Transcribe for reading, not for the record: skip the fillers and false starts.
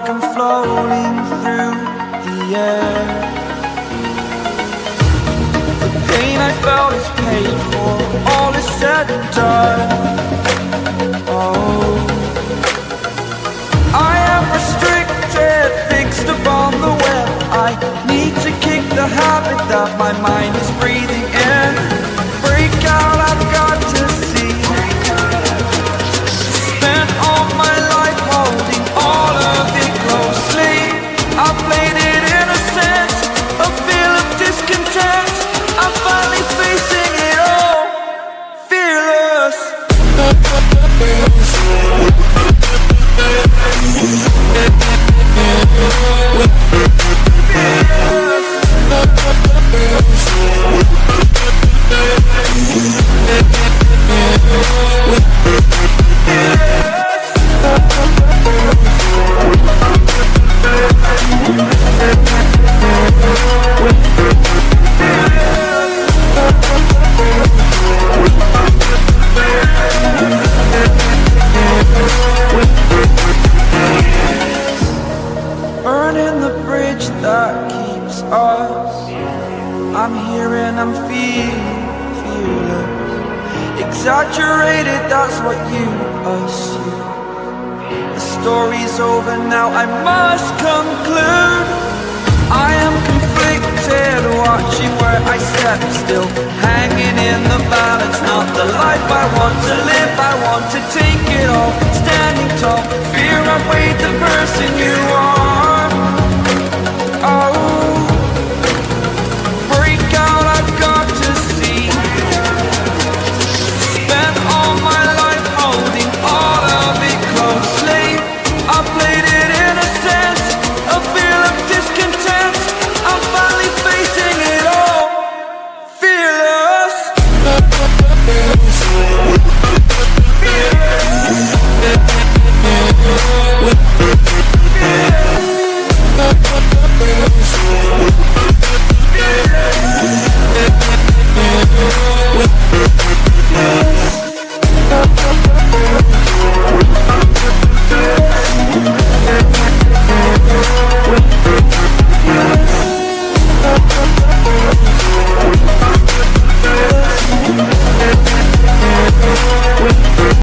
like I'm floating through the air. The pain I felt is paid for, all is said and done. Oh, I am restricted, fixed upon the web. I need to kick the habit that my mind is breathing in. Break out, I've got to see. Spent all my life holding all of it closely. I played it innocent, a feel of discontent. I'm finally facing it all, fearless. Burning the bridge that keeps us. I'm here and I'm feeling fearless. Exaggerated, that's what you assume. The story's over now, I must conclude. I am conflicted, watching where I step still, hanging in the balance. Not the life I want to live, I want to take it all. Standing tall, fear I've weighed the